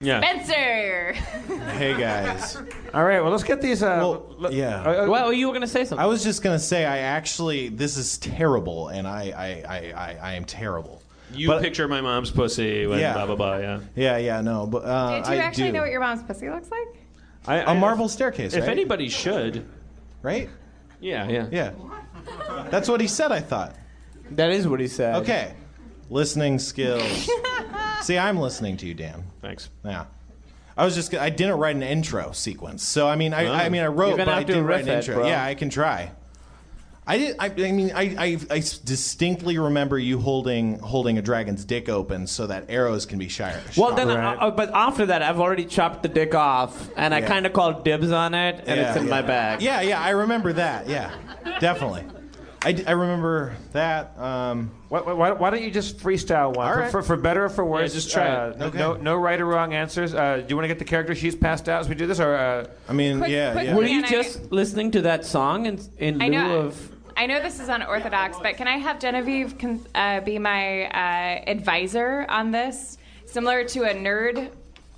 Yeah. Spencer! Hey, guys. All right, well, let's get these... Yeah. Well, you were going to say something. I was just going to say, this is terrible, and I am terrible. You picture my mom's pussy when blah, blah, blah, yeah. Yeah, no. But, Did you actually know what your mom's pussy looks like? A marble staircase, right? If anybody should. Right? Yeah. That's what he said, I thought. That is what he said. Okay. Listening skills. See, I'm listening to you, Dan. Thanks. Yeah. I didn't write an intro sequence. So, I wrote, but I didn't write an intro. Bro. Yeah, I can try. I distinctly remember you holding a dragon's dick open so that arrows can be shot. Well, then, but after that, I've already chopped the dick off, and I kind of called dibs on it, and it's in my bag. Yeah, I remember that. Yeah, definitely. I remember that. Why don't you just freestyle one? All right. For better or for worse. Yeah, just try it. Okay. No right or wrong answers. Do you want to get the character sheets passed out as we do this? Or Quick Were you just listening to that song in lieu of... I know this is unorthodox, but can I have Genevieve be my advisor on this? Similar to a nerd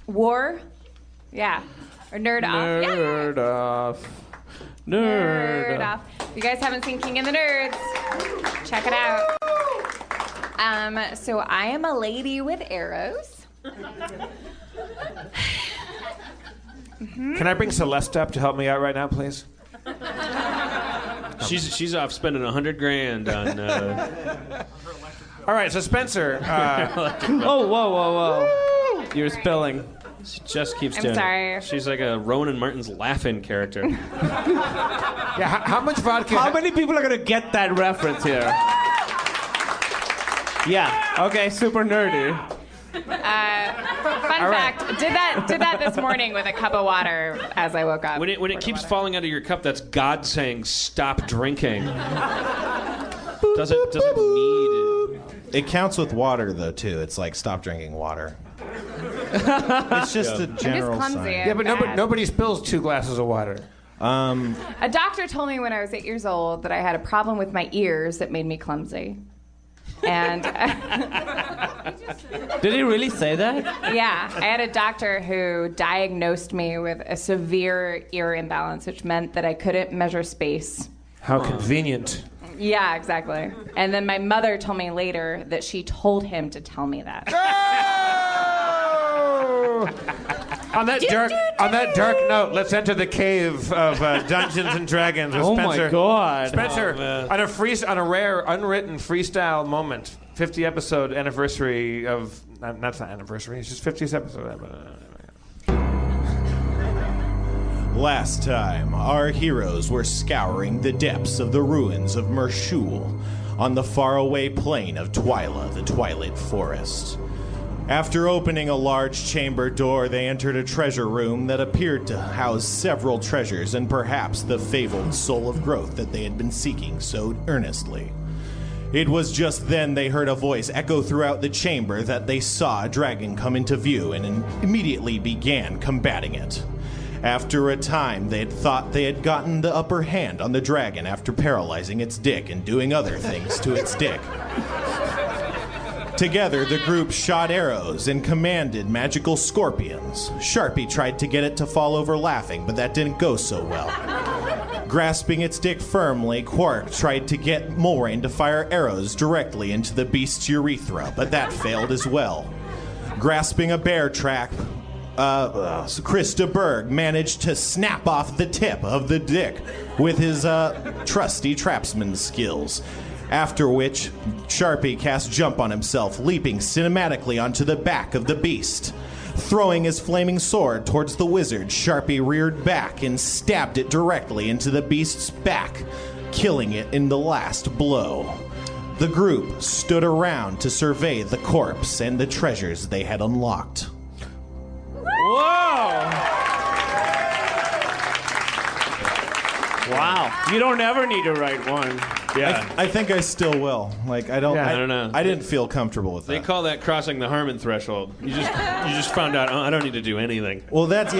war? Yeah. Or nerd off. Nerd off. Nerd off. If you guys haven't seen King and the Nerds, check it out. So I am a lady with arrows. Can I bring Celeste up to help me out right now, please? She's off spending $100,000 on. All right, so Spencer. Whoa. You're spilling. She just keeps I'm doing sorry. it. She's like a Ronan Martin's laughing character. Yeah, how much vodka? How many people are going to get that reference here? Yeah, okay, super nerdy. Fun fact, did that this morning with a cup of water as I woke up. When it keeps falling out of your cup, that's God saying stop drinking. Doesn't need it. It counts with water though too. It's like stop drinking water. It's just a general clumsy. sign. Yeah, but nobody spills 2 glasses of water. A doctor told me when I was 8 years old that I had a problem with my ears that made me clumsy. And Did he really say that? yeah, I had a doctor who diagnosed me with a severe ear imbalance, which meant that I couldn't measure space. How convenient. Yeah, exactly. And then my mother told me later that she told him to tell me that. On that dark note, let's enter the cave of Dungeons and Dragons with Spencer. Oh my God! Spencer, on a rare unwritten freestyle moment, 50th episode anniversary of. That's not anniversary. It's just 50th episode. Last time, our heroes were scouring the depths of the ruins of Mershul on the faraway plain of Twyla, the Twilight Forest. After opening a large chamber door, they entered a treasure room that appeared to house several treasures and perhaps the fabled soul of growth that they had been seeking so earnestly. It was just then they heard a voice echo throughout the chamber that they saw a dragon come into view and immediately began combating it. After a time, they had thought they had gotten the upper hand on the dragon after paralyzing its dick and doing other things to its dick. Together, the group shot arrows and commanded magical scorpions. Sharpie tried to get it to fall over laughing, but that didn't go so well. Grasping its dick firmly, Quark tried to get Mulrain to fire arrows directly into the beast's urethra, but that failed as well. Grasping a bear trap, Krista Berg managed to snap off the tip of the dick with his trusty trapsman skills. After which, Sharpie cast Jump on himself, leaping cinematically onto the back of the beast. Throwing his flaming sword towards the wizard, Sharpie reared back and stabbed it directly into the beast's back, killing it in the last blow. The group stood around to survey the corpse and the treasures they had unlocked. Whoa! Wow. You don't ever need to write one. Yeah. I think I still will. Like I don't know. I didn't feel comfortable with that. They call that crossing the Harmon threshold. You just found out, I don't need to do anything. Well, that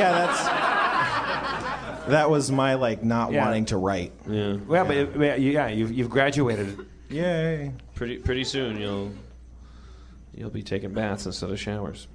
was my not wanting to write. Yeah. Well, but you've graduated. Yay. Pretty soon you'll be taking baths instead of showers.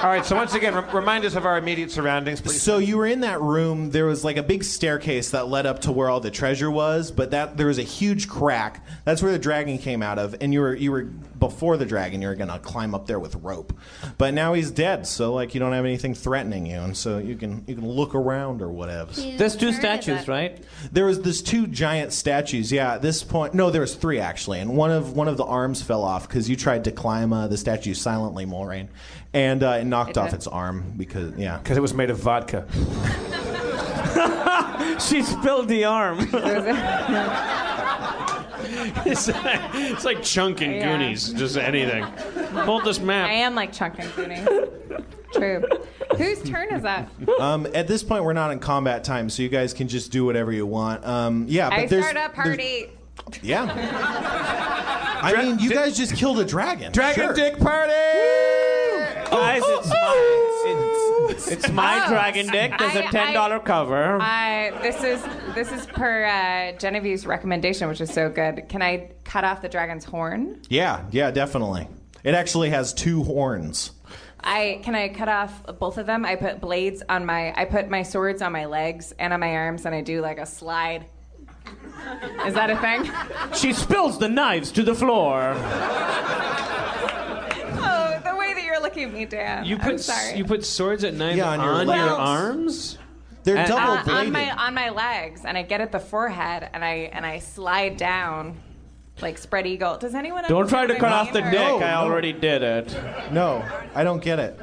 All right, so once again, remind us of our immediate surroundings, please. So you were in that room. There was like a big staircase that led up to where all the treasure was, but there was a huge crack. That's where the dragon came out of, and you were before the dragon. You were gonna climb up there with rope, but now he's dead. So like you don't have anything threatening you, and so you can look around or whatever. There's 2 statues, right? There's 2 giant statues. Yeah, at this point, no, there was 3 actually, and one of the arms fell off because you tried to climb the statue silently, Mulrain, and it knocked off its arm because it was made of vodka. She spilled the arm. It's like Chunk in Goonies, just anything. Hold this map. I am like Chunk and Goonies. True. Whose turn is that? At this point, we're not in combat time, so you guys can just do whatever you want. But I start a party. Yeah. I mean, you guys just killed a dragon. Dragon dick party! Guys, it's my dragon dick. There's a $10 cover. This is per Genevieve's recommendation, which is so good. Can I cut off the dragon's horn? Yeah, definitely. It actually has 2 horns. Can I cut off both of them? I put my swords on my legs and on my arms, and I do like a slide. Is that a thing? She spills the knives to the floor. Oh, the way that you're looking at me, Dan. I'm sorry. You put swords and knives on your on legs. your arms? They're double bladed. on my legs, and I get at the forehead, and I slide down, like spread eagle. Does anyone? Don't try to cut off the or- dick. No, I already did it. No, I don't get it.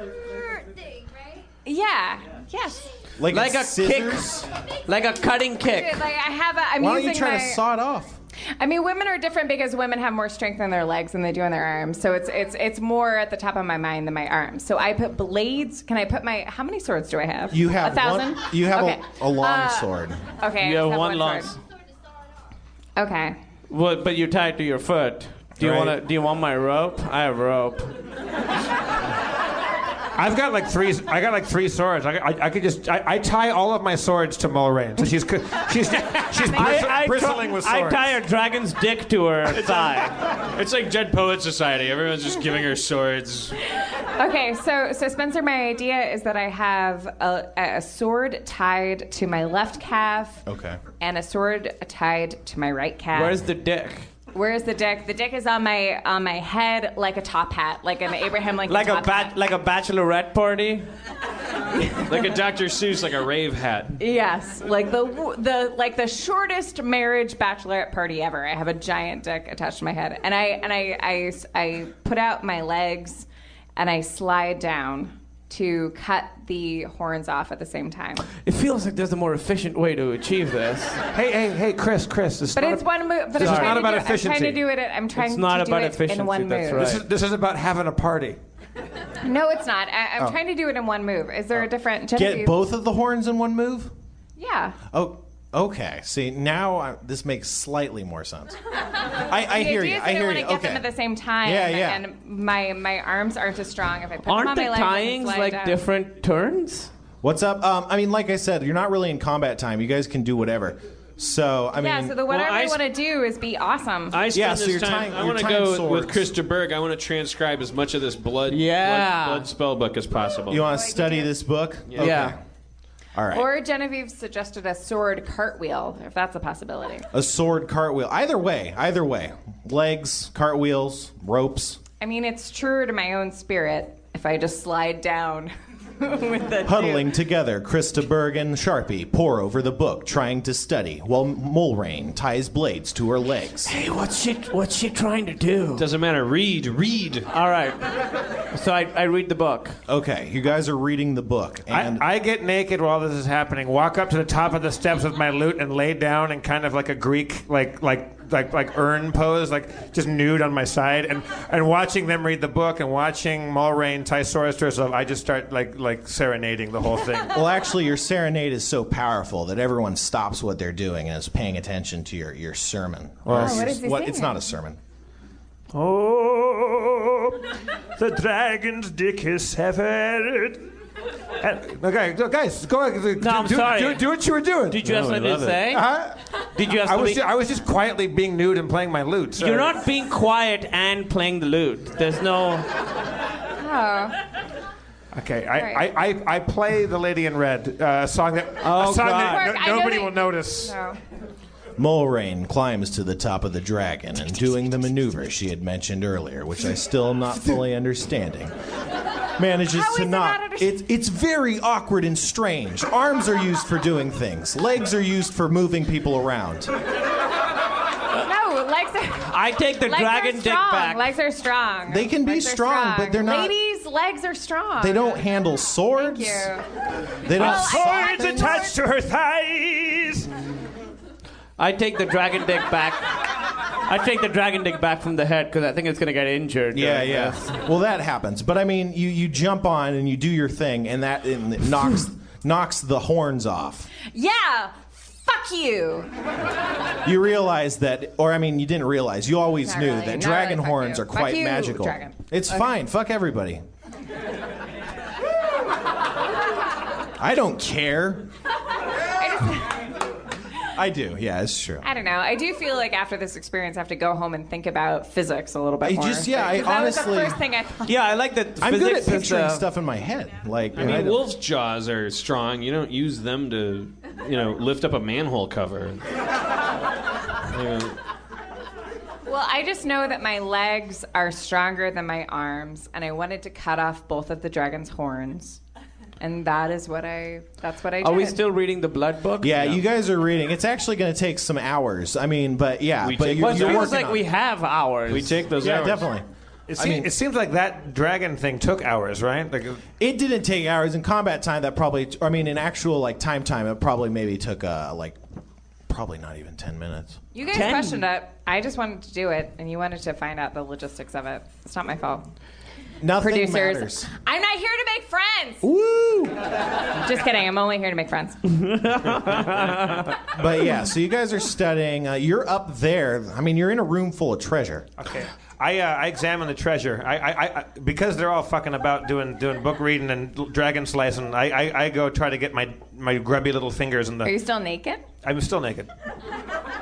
Yeah. Yes. Like a scissors? kick, like a cutting kick. Dude, like I'm Why don't using you try to saw it off? I mean, women are different because women have more strength in their legs than they do in their arms. So it's more at the top of my mind than my arms. So I put blades. Can I put how many swords do I have? You have 1,000? You have Okay. a long sword. Okay. You I have just one long. sword. Okay. Well, but you tied to your foot. Do you Right. Do you want my rope? I have rope. I've got like 3. I got like 3 swords. I could just. I tie all of my swords to Mulrain, so she's bristling with swords. I tie a dragon's dick to her thigh. It's like Dead Poet Society. Everyone's just giving her swords. Okay. So Spencer, my idea is that I have a sword tied to my left calf. Okay. And a sword tied to my right calf. Where's the dick? Where's the dick? The dick is on my head like a top hat, like an Abraham Lincoln Like top hat. like a bachelorette party? Like a Dr. Seuss, like a rave hat. Yes, like the shortest marriage bachelorette party ever. I have a giant dick attached to my head, and I put out my legs, and I slide down to cut the horns off at the same time. It feels like there's a more efficient way to achieve this. Hey, Chris. This But it's one move. But This I'm is trying not to about do it. efficiency. I'm trying to do it. I'm trying It's not to do about it efficiency, in one that's move. right. This is about having a party. No, it's not. I'm trying to do it in one move. Is there a different? Genevieve? Get both of the horns in one move? Yeah. Oh, okay. See, now this makes slightly more sense. I hear you. I hear want you. to get Okay. them at the same time. Yeah. And my arms aren't as strong if I put them Aren't on the my legs. and tyings slide like down. different turns? What's up? I mean, like I said, you're not really in combat time. You guys can do whatever. So, I mean... Yeah, so the whatever I I want to do is be awesome. I spend Yeah, so this you're time. tying- I you're want to tying go swords. with Chris de Berg. I want to transcribe as much of this blood spell book as possible. You want to study this book? Okay. Yeah. All right. Or Genevieve suggested a sword cartwheel, if that's a possibility. A sword cartwheel. Either way. Legs, cartwheels, ropes. I mean, it's truer to my own spirit if I just slide down with the Huddling together, Krista Berg and Sharpie pore over the book, trying to study, while Mulrain ties blades to her legs. Hey, what's she trying to do? Doesn't matter. Read. All right. So I read the book. Okay, you guys are reading the book, and I get naked while this is happening, walk up to the top of the steps with my lute and lay down in kind of like a Greek like urn pose, like just nude on my side, and watching them read the book and watching Mulrain tie swords to herself, I just start like serenading the whole thing. well, actually, your serenade is so powerful that everyone stops what they're doing and is paying attention to your sermon. what is he It's singing? not a sermon. Oh, the dragon's dick is severed. Okay, guys, go ahead. No, I'm sorry. Do what you were doing. Did you have something to say? Huh? Did you have I was something? I was just quietly being nude and playing my lute. So. You're not being quiet and playing the lute. There's no. Oh. Okay, Right. I play The Lady in Red, a song that, Oh, God. I know nobody that- will notice. No. Mulrain climbs to the top of the dragon and doing the maneuver she had mentioned earlier, which I still am not fully understanding. Manages How to is it not. not It's very awkward and strange. Arms are used for doing things. Legs are used for moving people around. No, legs are. I take the Legs dragon are dick strong. back. Legs are strong. They can be Legs are strong, but they're not- Ladies' legs are strong. They don't handle swords. Thank you. They don't. Well, I- Swords attached to her thighs. I take the dragon dick back. I take the dragon dick back from the head because I think it's gonna get injured. Yeah, during yeah. this. Well, that happens. But I mean, you jump on and you do your thing, and it knocks the horns off. Yeah. Fuck you. You realize that, or I mean, you didn't realize. You always Not knew really. that Not dragon really. Fuck horns you. are Fuck quite you, magical. dragon. It's fine. Fuck everybody. I don't care. I do. Yeah, it's true. I don't know. I do feel like after this experience, I have to go home and think about physics a little bit I more. just- yeah, I Because that honestly- was the first thing I thought. Yeah, I like that. I'm good at physics is, picturing stuff in my head. Like, I mean, don't- wolf's jaws are strong. You don't use them to, lift up a manhole cover. Well, I just know that my legs are stronger than my arms, and I wanted to cut off both of the dragon's horns. And that's what I did. Are we still reading the blood book? Yeah, you guys are reading. It's actually going to take some hours. I mean, but yeah, We but take- you're, Well, it you're feels working like on we it. have hours. We take those Yeah, hours. definitely. It seems like that dragon thing took hours, right? Like, It didn't take hours in combat time. That probably, I mean, in actual like time, it probably maybe took probably not even 10 minutes. You guys questioned it. I just wanted to do it, and you wanted to find out the logistics of it. It's not my fault. Nothing Producers, matters. I'm not here to make friends. Woo! Just kidding. I'm only here to make friends. But yeah, so you guys are studying. You're up there. I mean, you're in a room full of treasure. okay, I examine the treasure. I because they're all fucking about doing book reading and dragon slicing. I go try to get my grubby little fingers in the. Are you still naked? I'm still naked.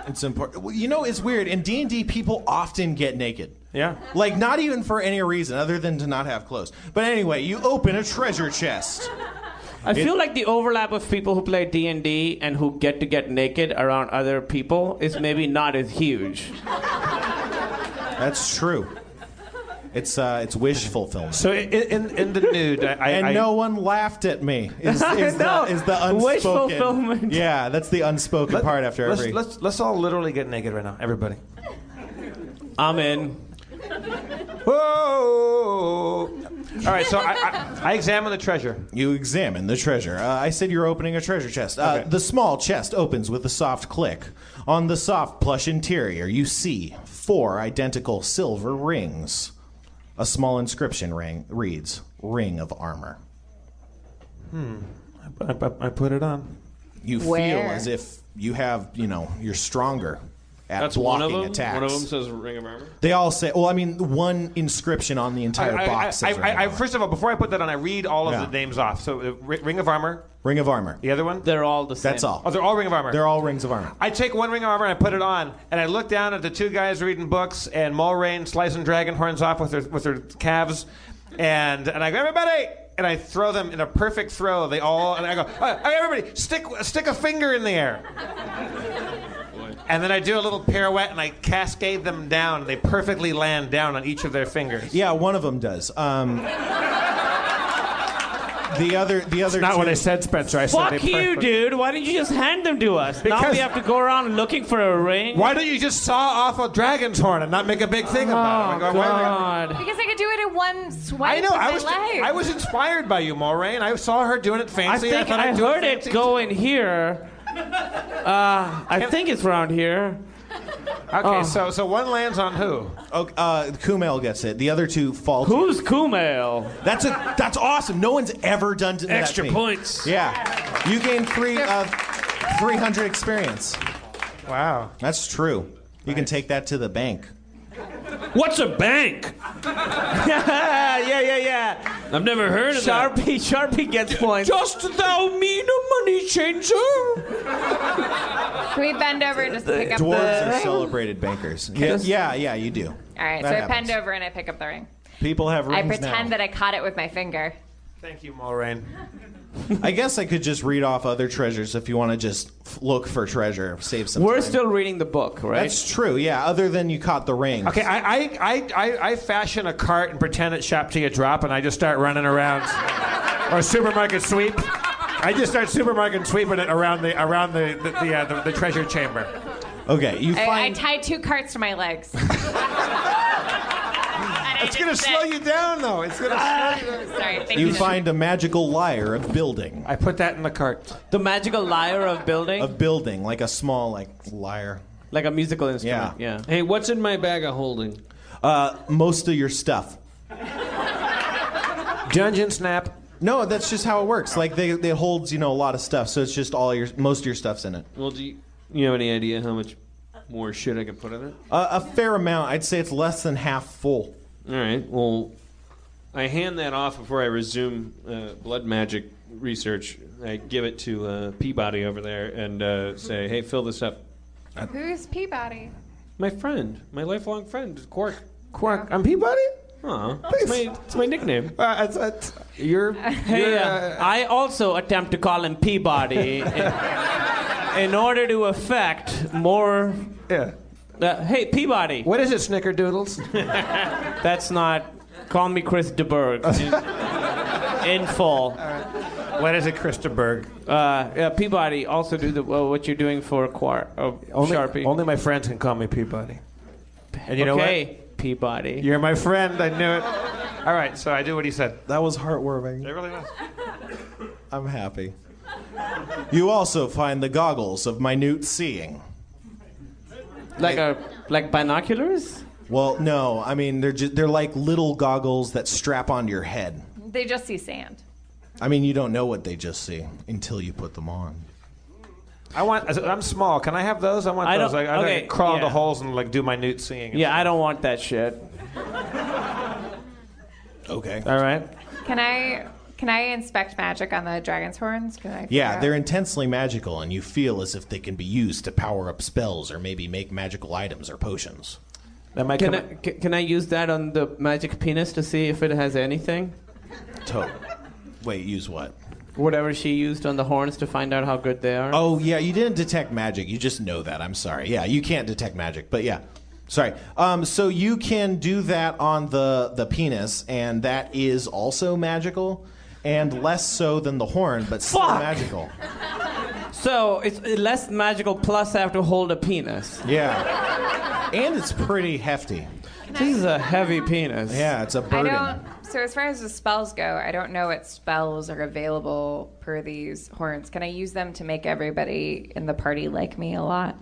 It's important. Well, it's weird. In D&D, people often get naked. Yeah. Like, not even for any reason other than to not have clothes. But anyway, you open a treasure chest. I feel like the overlap of people who play D&D and who get naked around other people is maybe not as huge. That's true. It's wish fulfillment. So in the nude, And no one laughed at me. Is No. the unspoken. Wish fulfillment. Yeah, that's the unspoken part after every. Let's all literally get naked right now, everybody. I'm in. Whoa! All right, so I examine the treasure. You examine the treasure. I said you're opening a treasure chest. Okay. The small chest opens with a soft click. On the soft plush interior, you see 4 identical silver rings. A small inscription reads, "Ring of Armor." I put it on. You feel Where? as if you have, you're stronger at That's one blocking of them. attacks. One of them says Ring of Armor. They all say, well, I mean, one inscription on the entire box says Ring of Armor. First of all, before I put that on, I read all of Yeah. the names off. So Ring of Armor. Ring of Armor. The other one? They're all the same. That's all. Oh, they're all Ring of Armor. They're all rings of armor. I take one Ring of Armor and I put it on, and I look down at the 2 guys reading books and Mulrain slicing dragon horns off with their calves, and I go, everybody! And I throw them in a perfect throw. They all, and I go, everybody, stick a finger in the air. And then I do a little pirouette and I cascade them down. And they perfectly land down on each of their fingers. Yeah, one of them does. The other Not 2, what I said, Spencer. I said Fuck they you, perfect- dude. Why didn't you just hand them to us? Now Because- we have to go around looking for a ring? Why don't you just saw off a dragon's horn and not make a big thing about it? Oh, God. Because I could do it in one swipe. I know. with my legs. I was inspired by you, Mulrain. I saw her doing it I fancy. think thought I I'd do heard fancy it go in here. I think it's around here. Okay, so one lands on who? Kumail gets it. The other 2 fall. to- Who's Kumail? That's awesome. No one's ever done that Extra to me. points. Yeah, you gain 300 experience. Wow. That's true. You can take that to the bank. What's a bank? yeah. I've never heard of that. Sharpie gets points. Dost thou mean a money changer? Can we bend over and just pick up Dwarves the are ring? celebrated bankers. Yeah, you do. All right, That so I happens. bend over and I pick up the ring. People have I rings pretend now. that I caught it with my finger. Thank you, Mulrain. I guess I could just read off other treasures if you want to just look for treasure, save some We're time. still reading the book, right? That's true, yeah, other than you caught the rings. Okay, I fashion a cart and pretend it's shop till you drop, and I just start running around. Or supermarket sweep. I just start supermarket sweeping it around the treasure chamber. Okay, you I find... tied 2 carts to my legs. It's gonna slow you down, though. It's gonna slow you down. Sorry, thank you. You find a magical lyre of building. I put that in the cart. The magical lyre of building? Of building, like a small, lyre. Like a musical instrument, yeah. Hey, what's in my bag of holding? Most of your stuff. Dungeon snap. No, that's just how it works. Like, it holds, a lot of stuff, so it's just most of your stuff's in it. Well, do you have any idea how much more shit I can put in it? A fair amount. I'd say it's less than half full. All right. Well, I hand that off before I resume blood magic research. I give it to Peabody over there and say, "Hey, fill this up." Who's Peabody? My friend, my lifelong friend, Quark. Quark. I'm Peabody? Aw, it's my nickname. You're. I also attempt to call him Peabody in order to affect more. Yeah. Hey, Peabody. What is it, Snickerdoodles? That's not. Call me Chris DeBerg. In full. What is it, Christaberg? Peabody, also do what you're doing for Sharpie. Only my friends can call me Peabody. And you know what? Okay, Peabody. You're my friend. I knew it. All right, so I do what he said. That was heartwarming. It really was. I'm happy. You also find the goggles of minute seeing. Like binoculars? Well, no. I mean, they're like little goggles that strap onto your head. They just see sand. I mean, you don't know what they just see until you put them on. I'm small. Can I have those? I want those. I okay, crawl into holes and do my newt seeing. Yeah, I don't want that shit. Okay. All right. Can I inspect magic on the dragon's horns? Can I? Yeah, they're intensely magical, and you feel as if they can be used to power up spells or maybe make magical items or potions. That might Can I use that on the magic penis to see if it has anything? Wait, use what? Whatever she used on the horns to find out how good they are. Oh, yeah, you didn't detect magic. You just know that. I'm sorry. Yeah, you can't detect magic, but yeah. Sorry. So you can do that on the penis, and that is also magical, and less so than the horn, but still magical. So it's less magical, plus I have to hold a penis. Yeah. And it's pretty hefty. This is a heavy penis. Yeah, it's a burden. So as far as the spells go, I don't know what spells are available per these horns. Can I use them to make everybody in the party like me a lot?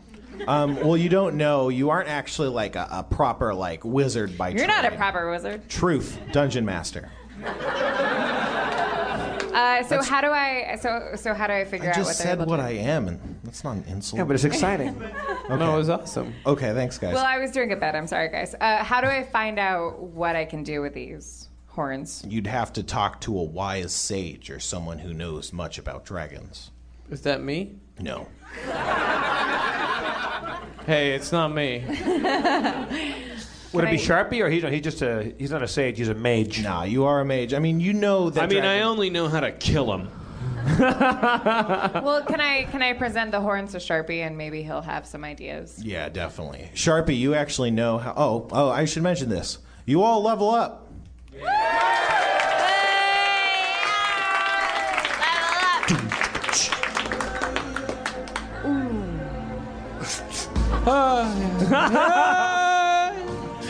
Well, you don't know. You aren't actually like a proper wizard by You're training. not a proper wizard. Truth, dungeon master. So how do I figure I out what just they're said able what to I am, and that's not an insult. Yeah, but it's exciting. Okay. No, it was awesome. Okay, thanks, guys. Well, I was doing a bit. I'm sorry, guys. How do I find out what I can do with these horns? You'd have to talk to a wise sage or someone who knows much about dragons. Is that me? No. Hey, it's not me. Would it be Sharpie, or he's not a sage, he's a mage? Nah, you are a mage. I mean, you know that. I only know how to kill him. Well, can I present the horns to Sharpie and maybe he'll have some ideas? Yeah, definitely. Sharpie, you actually know how. Oh, I should mention this. You all level up.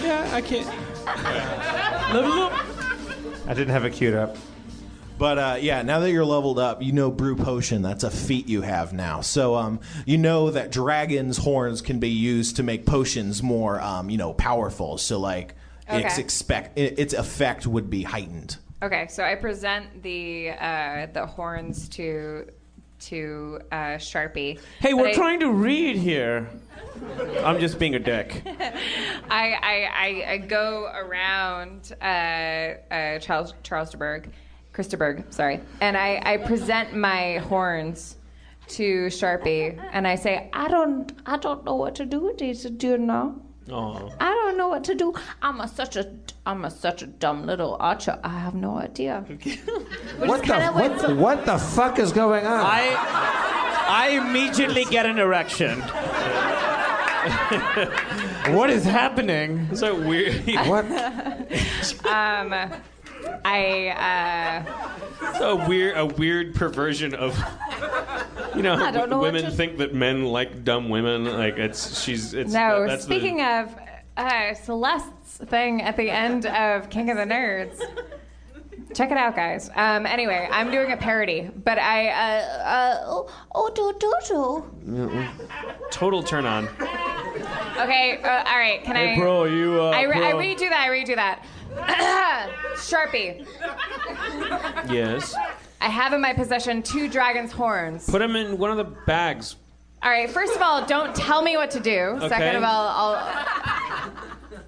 Yeah, I can't. Level up. I didn't have it queued up. But yeah, now that you're leveled up, you know brew potion. That's a feat you have now. So you know that dragons' horns can be used to make potions more, powerful. So its effect would be heightened. Okay, so I present the horns to Sharpie. Hey, we're trying to read here. I'm just being a dick. I go around Christaberg, sorry, and I present my horns to Sharpie, and I say, I don't know what to do with these. Do you know? Oh. I don't know what to do. I'm such a dumb little archer. I have no idea. What the fuck is going on? I immediately get an erection. What is happening? So weird. What? A weird perversion of, I don't know women what to... think that men like dumb women. Like it's. No, that's speaking of Celeste's thing at the end of King of the Nerds. Check it out, guys. Anyway, I'm doing a parody, but total turn on. Okay, all right. Can I? Bro, you. I redo that. Sharpie. Yes. I have in my possession 2 dragon's horns. Put them in one of the bags. All right. First of all, don't tell me what to do. Okay. Second of all, I'll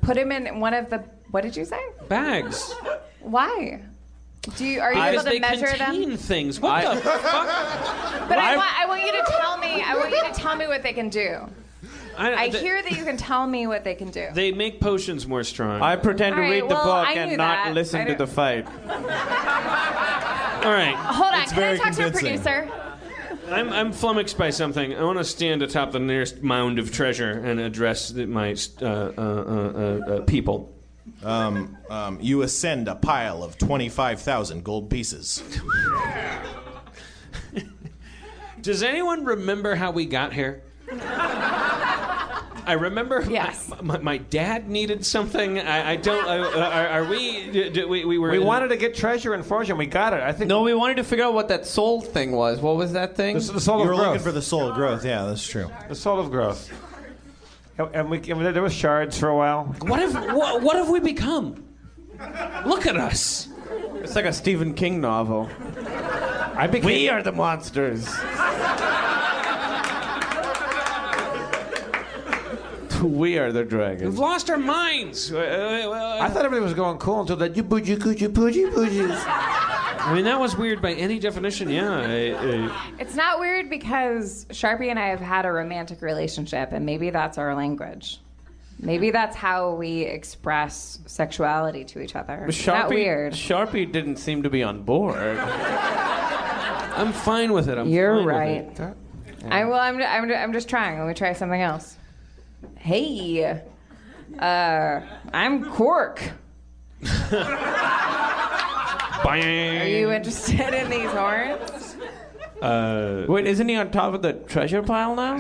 put him in one of the. What did you say? Bags. Why? Are you able to measure them? They contain things. What the fuck? But I want you to tell me. I want you to tell me what they can do. I hear that you can tell me what they can do. They make potions more strong. I pretend to read the book and not listen to the fight. All right. Hold on. Can I talk to a producer? I'm flummoxed by something. I want to stand atop the nearest mound of treasure and address my people. You ascend a pile of 25,000 gold pieces. Does anyone remember how we got here? I remember. Yes. My dad needed something. I don't. Are we? We were. We wanted to get treasure and fortune. We got it. I think. No, we wanted to figure out what that soul thing was. What was that thing? The soul You of were growth. looking for the soul of growth. Yeah, that's true. The soul of growth. And there was shards for a while. What have we become? Look at us. It's like a Stephen King novel. We are the monsters. We are the dragons. We've lost our minds. I thought everything was going cool until that you boogie coochie poogie poogies. I mean, that was weird by any definition. Yeah. It's not weird because Sharpie and I have had a romantic relationship, and maybe that's our language. Maybe that's how we express sexuality to each other. But Not weird. Sharpie didn't seem to be on board. I'm fine with it. You're fine right. With it. I'm just trying. Let me try something else. Hey, I'm Quark. Are you interested in these horns? Wait, isn't he on top of the treasure pile now?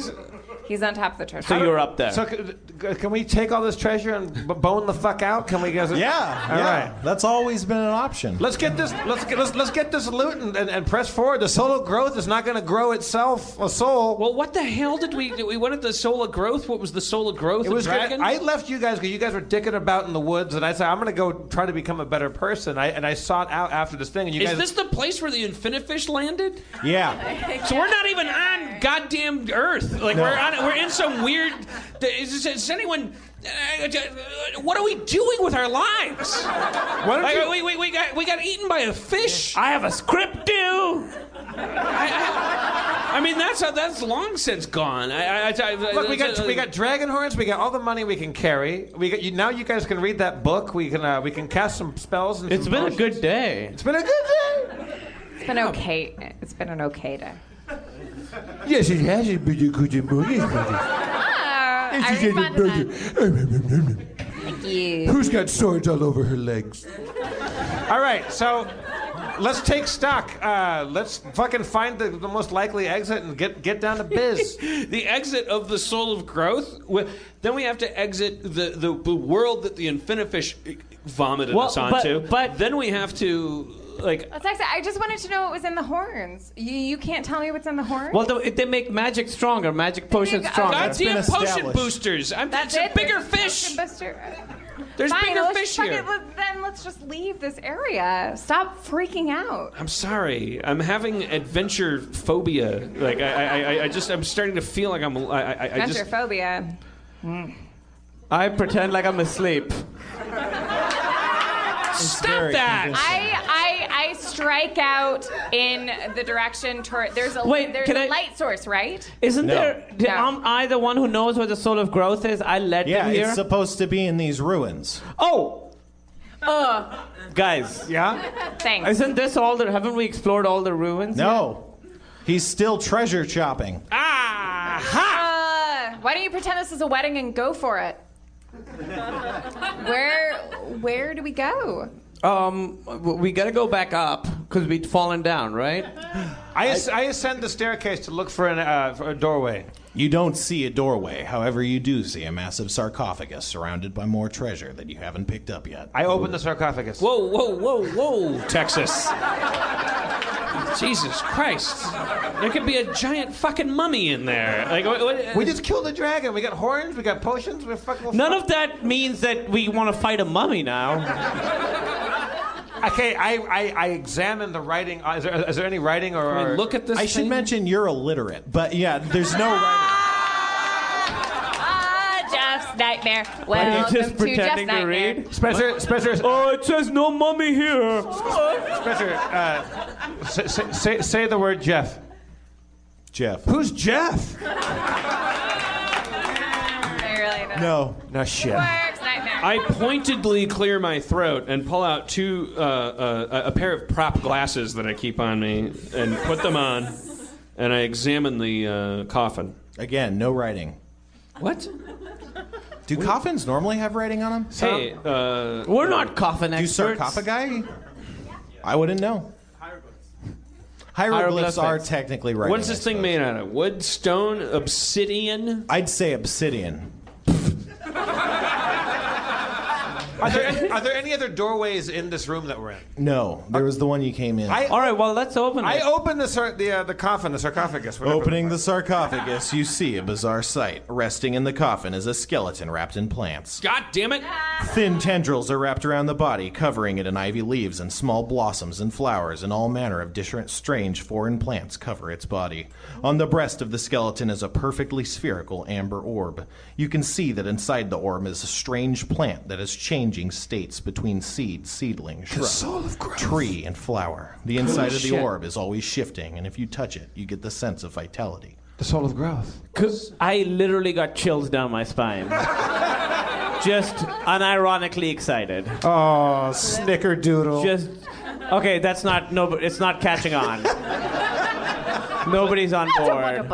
He's on top of the treasure. So you're up there. So can we take all this treasure and bone the fuck out? Can we guys? Yeah, All right. That's always been an option. Let's get this. Let's get this loot and press forward. The soul of growth is not going to grow itself a soul. Well, what the hell did we wanted the soul of growth? What was the soul of growth? It was dragon? I left you guys because you guys were dicking about in the woods, and I said I'm going to go try to become a better person. I sought out after this thing, and you guys. Is this the place where the Infinifish landed? Yeah. So we're not even on goddamn Earth. Like we're in some weird. Is anyone? What are we doing with our lives? We got eaten by a fish. I have a script due. I mean that's long since gone. Look, we got dragon horns. We got all the money we can carry. We got now. You guys can read that book. We can cast some spells. And It's some been a potions. good day. It's been a good day. It's been okay. It's been an okay day. Yes, it has. I respond to that. Thank you. Who's got swords all over her legs? All right, so let's take stock. Let's fucking find the most likely exit and get down to biz. The exit of the soul of growth. Then we have to exit the world that the Infinifish vomited us onto. But then we have to. I just wanted to know what was in the horns. You can't tell me what's in the horns? Well, they make magic stronger, magic potions stronger. Goddamn potion boosters! That's it's it? a bigger There's fish. There's Fine, bigger fish here. Then let's just leave this area. Stop freaking out. I'm sorry. I'm having adventure phobia. Like I'm starting to feel like Adventure phobia. I pretend like I'm asleep. Stop that! I I strike out in the direction toward. There's a light source, right? Isn't No. there? No. Am I the one who knows where the soul of growth is? I led Yeah, them here. it's supposed to be in these ruins. Oh, guys, Yeah? Thanks. isn't this all the? Haven't we explored all the ruins? No. He's still treasure chopping. Why don't you pretend this is a wedding and go for it? Where do we go? We gotta go back up because we'd fallen down, right? I ascend the staircase to look for a doorway. You don't see a doorway. However, you do see a massive sarcophagus surrounded by more treasure that you haven't picked up yet. I open the sarcophagus. Whoa, Texas. Jesus Christ. There could be a giant fucking mummy in there. Like, We just killed a dragon. We got horns. We got potions. We're fucking. None of that means that we want to fight a mummy now. Okay, I examine the writing. Is there any writing or? I mean, look at this I should thing. mention you're illiterate, but yeah, there's no writing. Jeff's nightmare. Are you Welcome just to pretending Jeff's to nightmare. read? Spencer. Oh, it says no mummy here. Spencer. Say the word Jeff. Jeff. Who's Jeff? I really don't. No. No shit. Works, nightmare. I pointedly clear my throat and pull out a pair of prop glasses that I keep on me and put them on, and I examine the coffin. Again, no writing. What? Do coffins normally have writing on them? Hey, We're not coffin Do experts. sarcophagi? I wouldn't know. Hieroglyphs are Hieroglyphics. technically writing. what's this I thing suppose. made out of? Wood, stone, obsidian? I'd say obsidian. Are there any other doorways in this room that we're in? No, there was the one you came in. All right, well, let's open I it. open the coffin, the sarcophagus. whatever Opening the the sarcophagus, you see a bizarre sight. Resting in the coffin is a skeleton wrapped in plants. God damn it! Thin tendrils are wrapped around the body, covering it in ivy leaves and small blossoms and flowers, and all manner of different strange foreign plants cover its body. On the breast of the skeleton is a perfectly spherical amber orb. You can see that inside the orb is a strange plant that is changing states between seed, seedling, shrub, tree, and flower. The inside of the shit. orb is always shifting, and if you touch it, you get the sense of vitality. The soul of growth. I literally got chills down my spine. Just unironically excited. Oh, snickerdoodle. Just okay. That's not no. It's not catching on. Nobody's on board.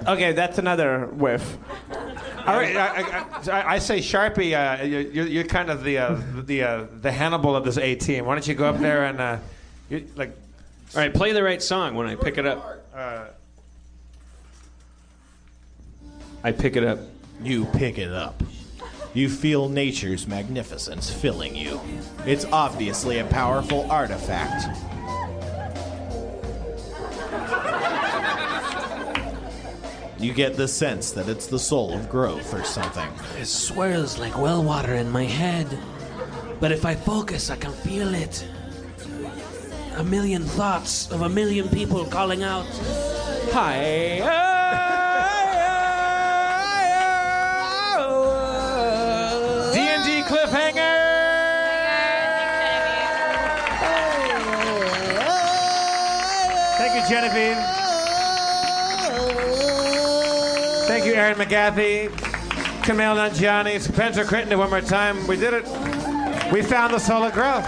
Okay, that's another whiff. All right, I say Sharpie. You're kind of the Hannibal of this A team. Why don't you go up there and All right, play the right song when I pick it up. I pick it up. You pick it up. You feel nature's magnificence filling you. It's obviously a powerful artifact. You get the sense that it's the soul of growth or something. It swirls like well water in my head. But if I focus, I can feel it. A million thoughts of a million people calling out. Hi. D&D cliffhanger. Thank you, Genevieve. Thank you, Aaron McGathy, Camille Nanjiani, Spencer Crittenden. One more time, we did it. We found the soul of growth.